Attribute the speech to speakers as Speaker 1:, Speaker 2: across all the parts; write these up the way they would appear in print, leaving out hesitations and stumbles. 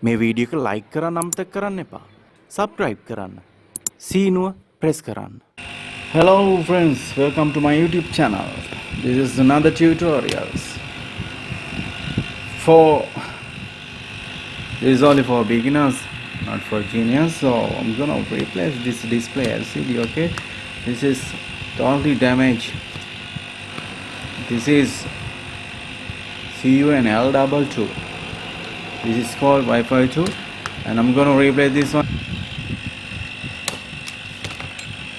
Speaker 1: මේ වීඩියෝ එක ලයික් කරන්න අමතක කරන්න එපා. සබ්ස්ක්‍රයිබ් කරන්න. සීනුව ප්‍රෙස් කරන්න. Hello friends, welcome to my YouTube channel. This is another tutorials for this is only for beginners, not for genius. So I'm gonna replace this display LCD. Okay, this is totally damaged. This is CUNL22. This is called Wi-Fi 2, and I'm gonna replace this one.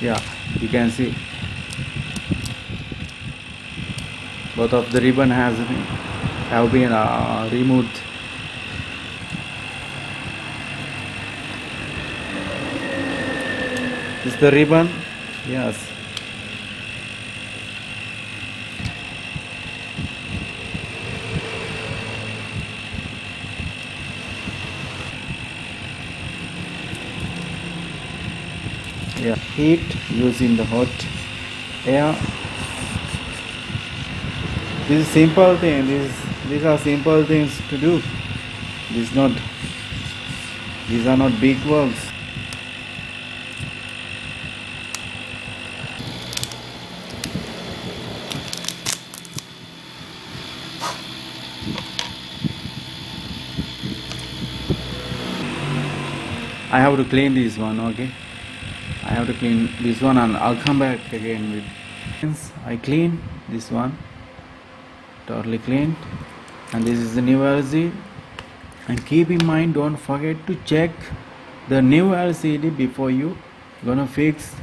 Speaker 1: Yeah, you can see both of the ribbon have been removed. Is the ribbon? Yes. Yeah, heat using the hot air. This is simple thing. These are simple things to do. These are not big works. I have to clean this one, okay? I have to clean this one and I'll come back again with. I clean this one, totally cleaned, and this is the new LCD. And keep in mind, don't forget to check the new LCD before you gonna fix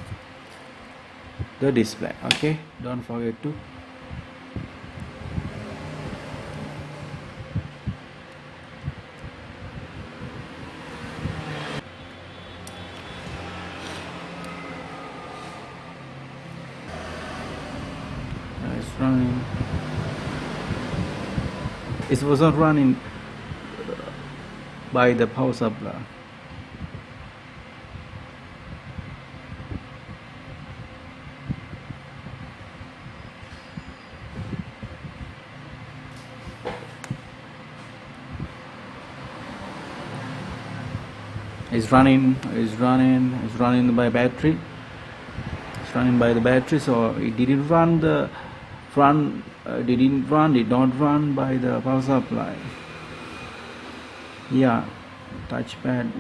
Speaker 1: the display. Okay, don't forget to. It's running. It wasn't running by the power supply. It's running by battery. It's running by the battery, so it didn't run the front. Did not run by the power supply. Yeah, touchpad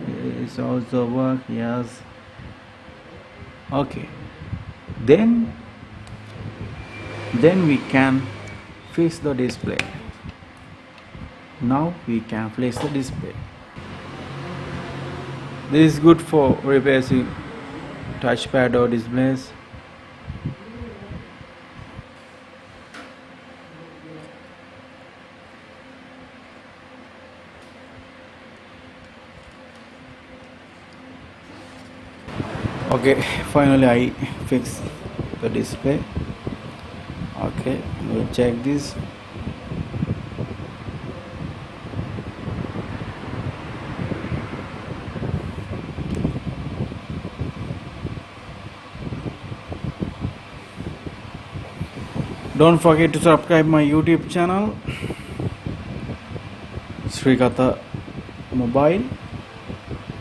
Speaker 1: is also work. Yes. Okay. Then we can fix the display. Now we can fix the display. This is good for replacing touchpad or displays. Okay, finally I fix the display. Okay, we'll check this. Don't forget to subscribe my YouTube channel, Srikatha Mobile.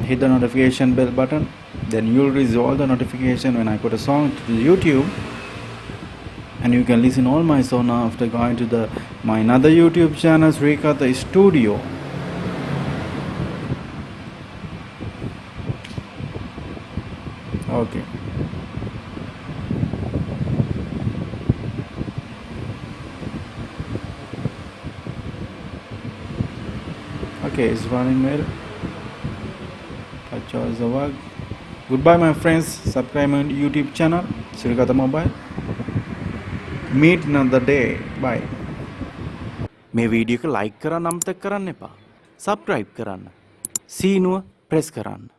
Speaker 1: Hit the notification bell button. Then you'll receive all the notification when I put a song to YouTube, and you can listen all my song after going to my another YouTube channel, Srikatha Studio. Okay. Okay, it's running well. Touch all the work. Goodbye my friends, subscribe my YouTube channel, Srikatha Mobile. Meet another day. Bye. මේ video එක like කරන්න අමතක කරන්න එපා. Subscribe කරන්න. සීනුව press කරන්න.